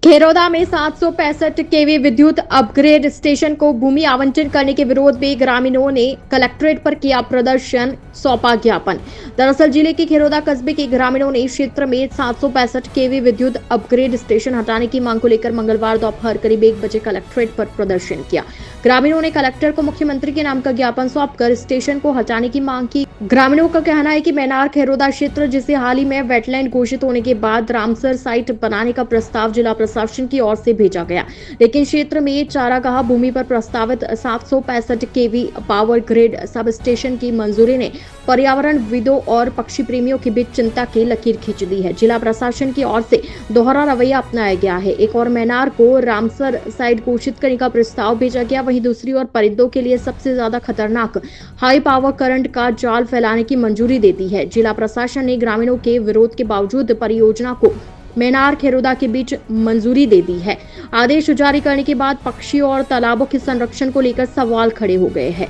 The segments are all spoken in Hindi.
खेरौदा में 765 केवी विद्युत अपग्रेड स्टेशन को भूमि आवंटन करने के विरोध में ग्रामीणों ने कलेक्ट्रेट पर किया प्रदर्शन, सौंपा ज्ञापन। दरअसल जिले के खेरौदा कस्बे के ग्रामीणों ने क्षेत्र में 765 केवी विद्युत अपग्रेड स्टेशन हटाने की मांग को लेकर मंगलवार दोपहर करीब 1 बजे कलेक्ट्रेट पर प्रदर्शन किया। ग्रामीणों ने कलेक्टर को मुख्यमंत्री के नाम का ज्ञापन सौंपकर स्टेशन को हटाने की मांग की। ग्रामीणों का कहना है कि मैनार खेरौदा क्षेत्र, जिसे हाल ही में वेटलैंड घोषित होने के बाद रामसर साइट बनाने का प्रस्ताव जिला प्रशासन की ओर से भेजा गया, लेकिन क्षेत्र में चारागाह भूमि पर प्रस्तावित 765 केवी पावर ग्रिड सब स्टेशन की मंजूरी ने पर्यावरणविदों और पक्षी प्रेमियों के बीच चिंता की लकीर खींच दी है। जिला प्रशासन की ओर से दोहरा रवैया अपनाया गया है। एक और मैनार को रामसर साइट घोषित करने का प्रस्ताव भेजा गया, वहीं दूसरी ओर परिंदों के लिए सबसे ज्यादा खतरनाक हाई पावर करंट का जाल फैलाने की मंजूरी दे दी है। जिला प्रशासन ने ग्रामीणों के विरोध के बावजूद परियोजना को मैनार खेरौदा के बीच मंजूरी दे दी है। आदेश जारी करने के बाद पक्षियों और तालाबों के संरक्षण को लेकर सवाल खड़े हो गए हैं।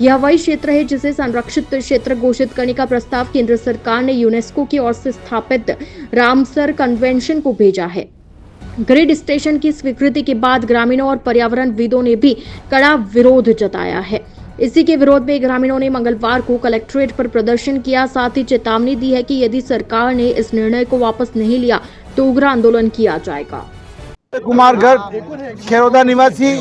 यह वही क्षेत्र है जिसे संरक्षित क्षेत्र घोषित करने का प्रस्ताव केंद्र सरकार ने यूनेस्को की ओर से स्थापित रामसर कन्वेंशन को भेजा है। ग्रिड स्टेशन की स्वीकृति के बाद ग्रामीणों और पर्यावरणविदों ने भी कड़ा विरोध जताया है। इसी के विरोध में ग्रामीणों ने मंगलवार को कलेक्ट्रेट पर प्रदर्शन किया, साथ ही चेतावनी दी है कि यदि सरकार ने इस निर्णय को वापस नहीं लिया तो उग्र आंदोलन किया जाएगा। कुमारगढ़ खेरौदा निवासी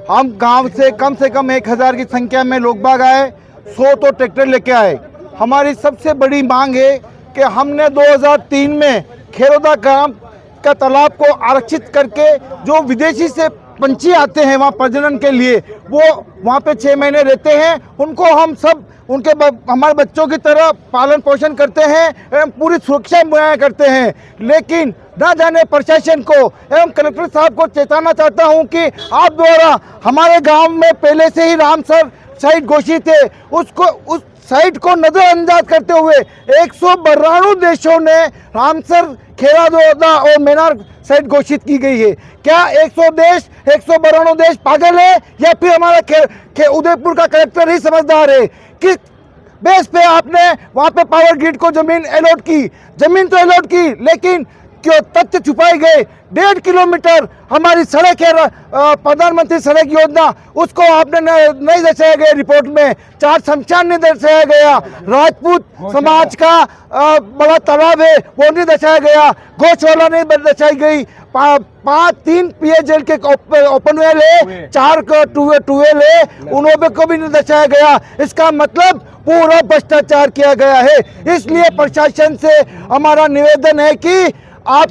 हम गांव से कम 1000 की संख्या में लोग बाग आए, 100 तो ट्रैक्टर लेके आए। हमारी सबसे बड़ी मांग है कि हमने 2003 में खेरौदा ग्राम का तालाब को आरक्षित करके जो विदेशी से पंछी आते हैं वहाँ प्रजनन के लिए, वो वहाँ पे 6 महीने रहते हैं, उनको हम सब हमारे बच्चों की तरह पालन पोषण करते हैं एवं पूरी सुरक्षा मुहैया करते हैं। लेकिन न जाने प्रशासन को एवं कलेक्टर साहब को चेताना चाहता हूं कि आप द्वारा हमारे गांव में पहले से ही रामसर साइट घोषित है, उस साइट को नजरअंदाज करते हुए 192 देशों ने रामसर खेरौदा और मैनार साइट घोषित की गई है। क्या 192 देश पागल है या फिर हमारा उदयपुर का कलेक्टर ही समझदार है? किस बेस पे आपने वहां पे पावर ग्रिड को जमीन अलॉट की? जमीन तो अलॉट की, लेकिन क्यों तथ्य छुपाए गए? 1.5 किलोमीटर हमारी सड़क है, प्रधानमंत्री सड़क योजना, उसको आपने नहीं दर्शाया गया रिपोर्ट में। 4 शमशान नहीं दर्शाया गया। राजपूत समाज का बड़ा तालाब है, वो नहीं दर्शाया गया। गौशाला नहीं दर्शाई गई। 3 पेयजल के ओपन वेल है, 4 ट्यूबवेल है, उन्होंने को भी नहीं दर्शाया गया। इसका मतलब पूरा भ्रष्टाचार किया गया है। इसलिए प्रशासन से हमारा निवेदन है कि आप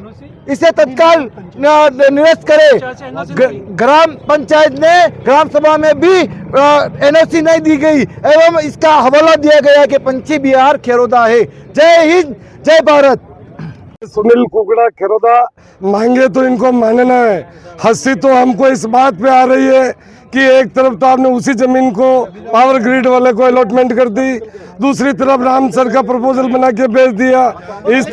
इसे तत्काल निरस्त करें। ग्राम पंचायत ने ग्राम सभा में भी एनओसी नहीं दी गई एवं इसका हवाला दिया गया कि पंछी बिहार खेरौदा है। जय हिंद, जय भारत। सुनील कुकड़ा खेरौदा, मांगे तो इनको मानना है। हंसी तो हमको इस बात पे आ रही है कि एक तरफ तो आपने उसी जमीन को पावर ग्रिड वाले को अलॉटमेंट कर दी, दूसरी तरफ रामसर का प्रपोजल बना के भेज दिया। इस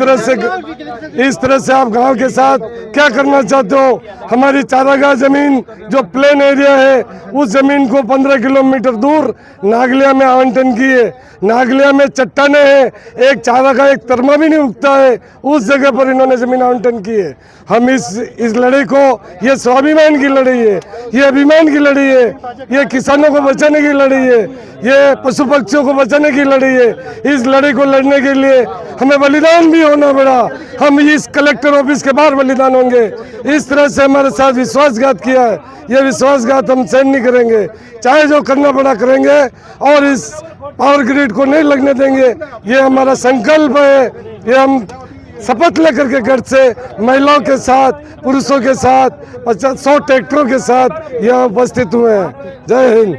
तरह से आप गांव के साथ क्या करना चाहते हो? हमारी चारागाह जमीन जो प्लेन एरिया है, उस जमीन को 15 किलोमीटर दूर नागलिया में आवंटन किए। नागलिया में चट्टाने हैं, एक चारागाह, एक तरमा भी नहीं उगता है, उस जगह पर इन्होंने जमीन आवंटन की है। हम इस लड़ाई को, ये स्वाभिमान की लड़ाई है, ये अभिमान की लड़ाई है, ये किसानों को बचाने की लड़ाई है, ये पशु पक्षियों को बचाने की लड़ाई है। इस लड़ाई को लड़ने के लिए हमें बलिदान भी होना पड़ा। हम इस कलेक्टर ऑफिस के बाहर बलिदान होंगे। इस तरह से हमारे साथ विश्वासघात किया है, ये विश्वासघात हम सहन नहीं करेंगे, चाहे जो करना पड़ा करेंगे और इस पावर ग्रिड को नहीं लगने देंगे। ये हमारा संकल्प है। ये हम शपथ लेकर के घर से महिलाओं के साथ, पुरुषों के साथ, 100 ट्रैक्टरों के साथ यहाँ उपस्थित हुए हैं। जय हिंद।